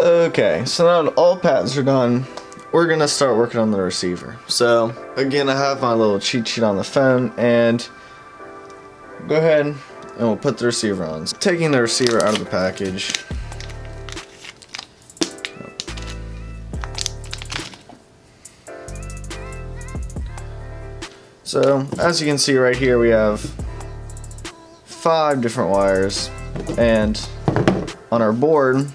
Okay, so now that all pads are done, we're gonna start working on the receiver. So again, I have my little cheat sheet on the phone, and go ahead and we'll put the receiver on. So taking the receiver out of the package. So as you can see right here, we have 5 different wires, and on our board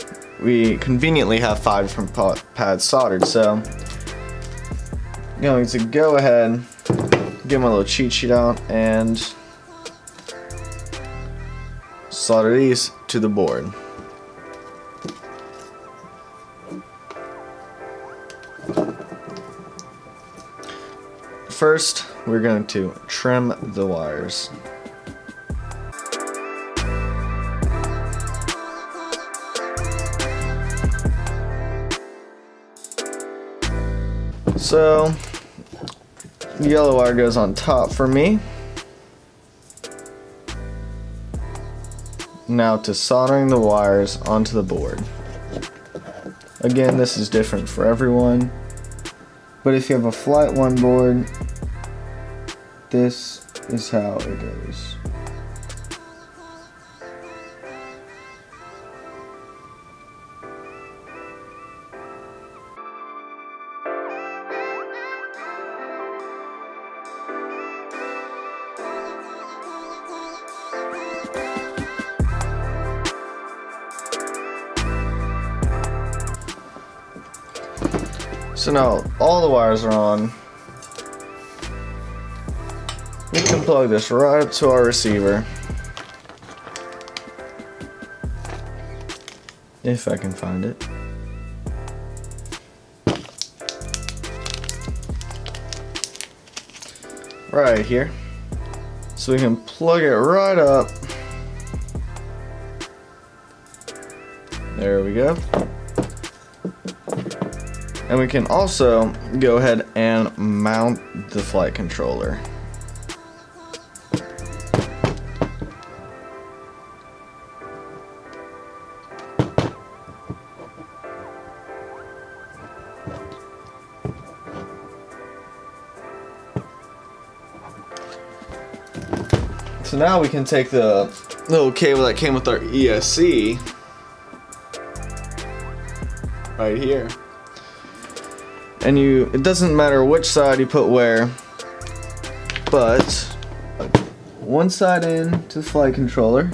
we conveniently have 5 different pads soldered. So I'm going to go ahead, get my little cheat sheet out, and solder these to the board. First, we're going to trim the wires. So, the yellow wire goes on top for me. Now to soldering the wires onto the board. Again, this is different for everyone, but if you have a Flight 1 board, this is how it goes. So now all the wires are on. We can plug this right up to our receiver. If I can find it. Right here. So we can plug it right up. There we go. And we can also go ahead and mount the flight controller. So now we can take the little cable that came with our ESC right here. And it doesn't matter which side you put where, but one side in to the flight controller,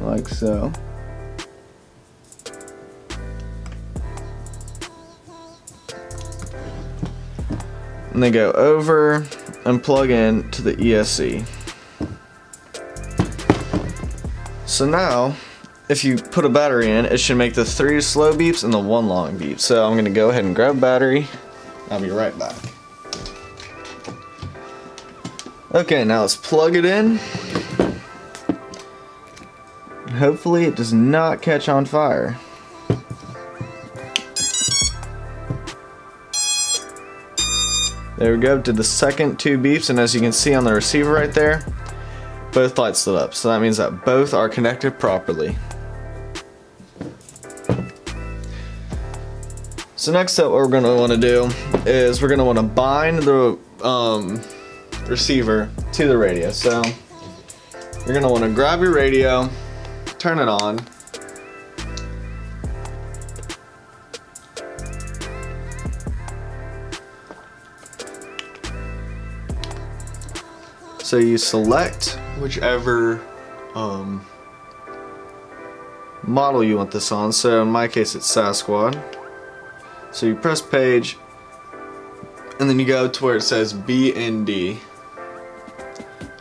like so. And then go over and plug in to the ESC. So now, if you put a battery in, it should make the 3 slow beeps and the 1 long beep. So I'm gonna go ahead and grab a battery. I'll be right back. Okay, now let's plug it in. Hopefully it does not catch on fire. There we go, did the second 2 beeps, and as you can see on the receiver right there, both lights lit up. So that means that both are connected properly. So next up, what we're going to want to do is we're going to want to bind the receiver to the radio. So you're going to want to grab your radio, turn it on, so you select whichever model you want this on. So in my case it's Sasquatch. So you press page, and then you go to where it says B and D,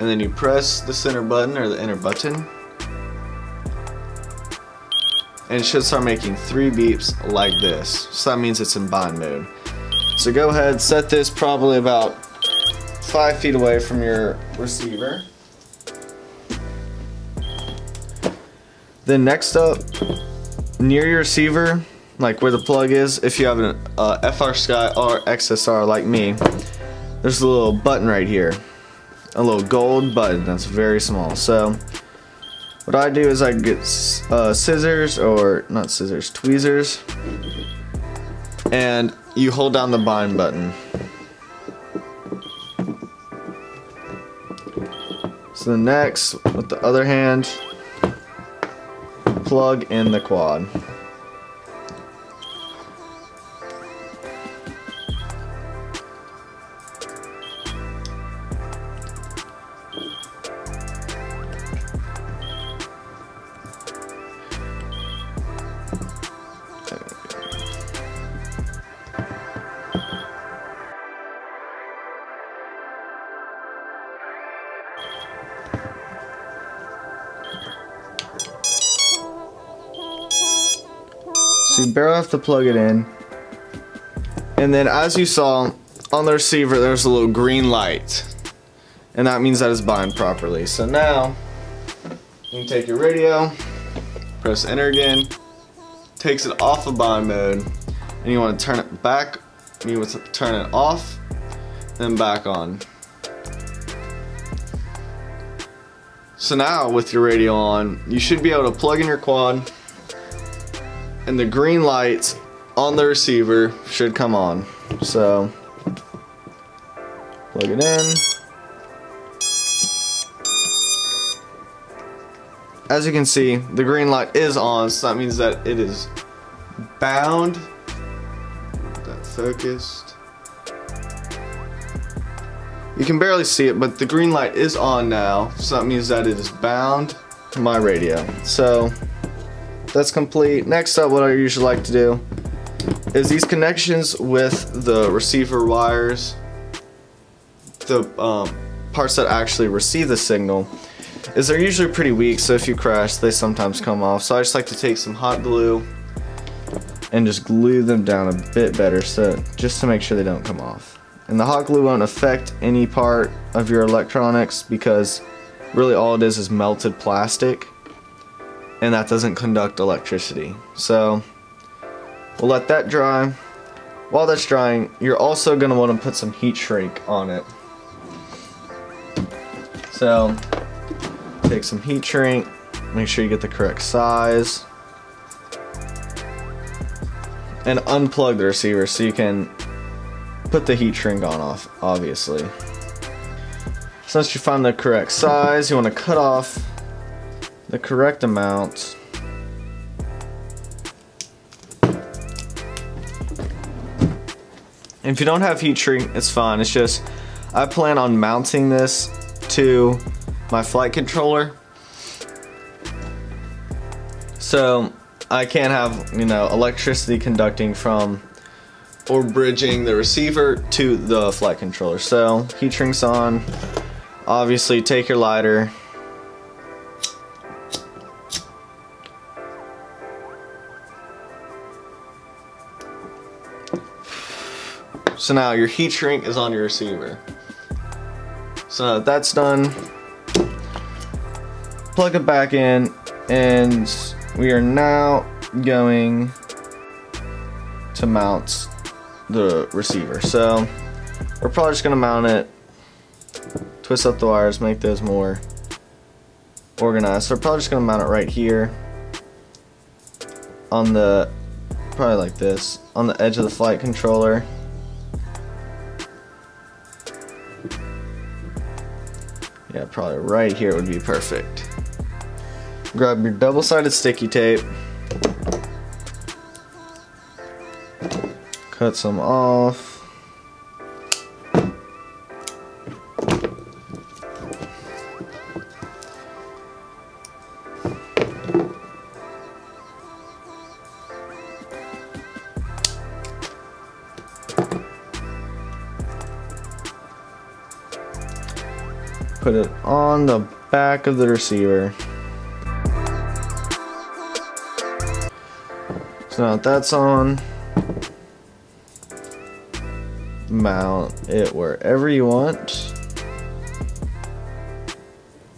and then you press the center button or the enter button, and it should start making 3 beeps like this. So that means it's in bind mode. So go ahead, set this probably about 5 feet away from your receiver. Then next up, near your receiver, like where the plug is, if you have an FrSky or XSR like me, there's a little button right here, a little gold button that's very small. So What I do is I get scissors, or not scissors, tweezers, and you hold down the bind button. So next, with the other hand, plug in the quad. So you barely have to plug it in. And then as you saw on the receiver, there's a little green light. And that means that it's bind properly. So now you can take your radio, press enter again, takes it off of bind mode, and you want to turn it back, you want to turn it off, then back on. So now with your radio on, you should be able to plug in your quad, and the green lights on the receiver should come on. So plug it in. As you can see, the green light is on, so that means that it is bound. Get that focused. You can barely see it, but the green light is on now, so that means that it is bound to my radio. So that's complete. Next up, what I usually like to do is these connections with the receiver wires, the parts that actually receive the signal, is they're usually pretty weak, so if you crash, they sometimes come off. So I just like to take some hot glue and just glue them down a bit better, so just to make sure they don't come off. And the hot glue won't affect any part of your electronics, because really all it is melted plastic, and that doesn't conduct electricity. So we'll let that dry. While that's drying, you're also going to want to put some heat shrink on it. So take some heat shrink, make sure you get the correct size, and unplug the receiver so you can put the heat shrink on off, obviously. So once you find the correct size, you want to cut off the correct amount. And if you don't have heat shrink, it's fine. It's just, I plan on mounting this to my flight controller, so I can't have, you know, electricity conducting from or bridging the receiver to the flight controller. So heat shrink's on. Obviously take your lighter, so now your heat shrink is on your receiver. So now that that's done, plug it back in, and we are now going to mount the receiver. So we're probably just going to mount it, twist up the wires, make those more organized. So we're probably just going to mount it right here on the, probably like this, on the edge of the flight controller. Yeah, probably right here would be perfect. Grab your double-sided sticky tape, cut some off, put it on the back of the receiver. So now that that's on, mount it wherever you want.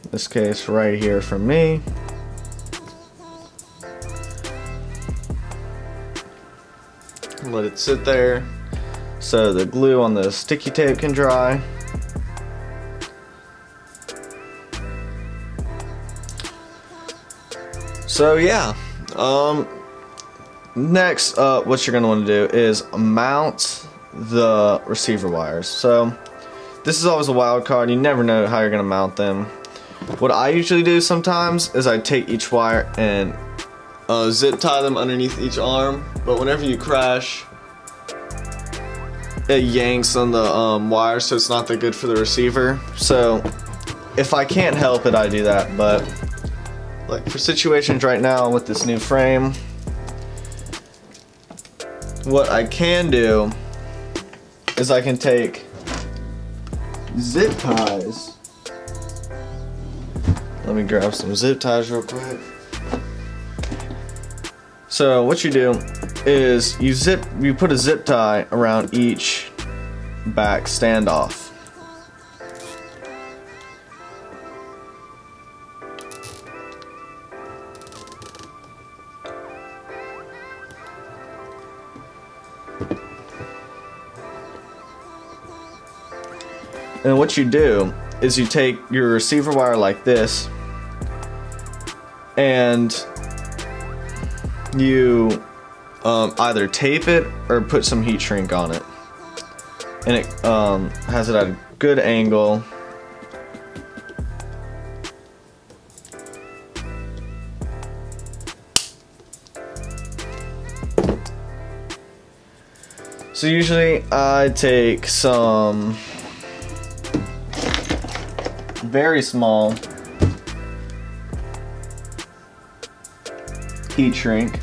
In this case, right here for me. Let it sit there so the glue on the sticky tape can dry. So yeah, next what you're gonna want to do is mount the receiver wires. So this is always a wild card. You never know how you're gonna mount them. What I usually do sometimes is I take each wire and zip tie them underneath each arm, but whenever you crash, it yanks on the wire, so it's not that good for the receiver. So if I can't help it, I do that. But like for situations right now with this new frame, what I can do is I can take zip ties. Let me grab some zip ties real quick. So what you do is you put a zip tie around each back standoff. And what you do is you take your receiver wire like this and you either tape it or put some heat shrink on it, and it has it at a good angle. So usually I take some very small heat shrink,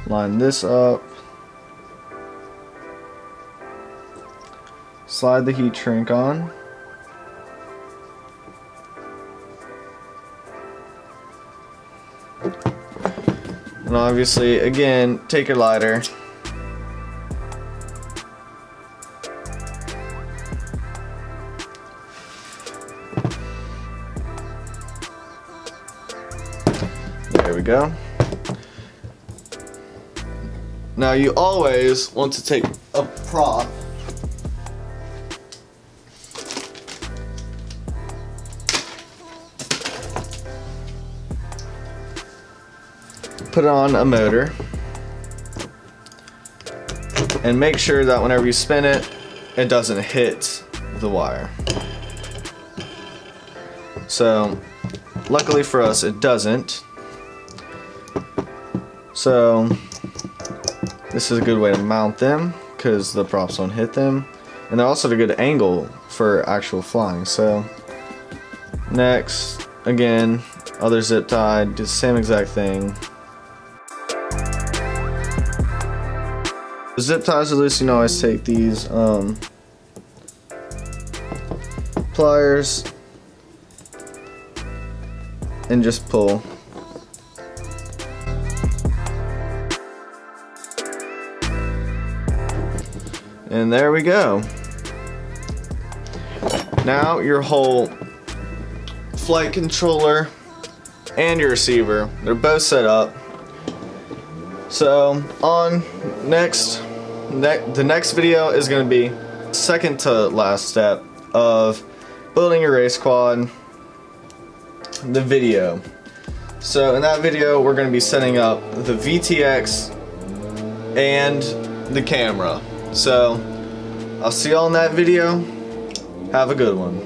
line this up, slide the heat shrink on, and obviously again take your lighter. There we go. Now you always want to take a prop put it on a motor and make sure that whenever you spin it, it doesn't hit the wire. So luckily for us, it doesn't. So this is a good way to mount them because the props won't hit them, and they're also at a good angle for actual flying. So next, again, other zip tie, do the same exact thing. The zip ties are loose, you can always take these pliers and just pull. And there we go. Now your whole flight controller and your receiver, they're both set up. So on the next video is going to be second to last step of building your race quad, the video. So in that video we're going to be setting up the VTX and the camera. So I'll see y'all in that video. Have a good one.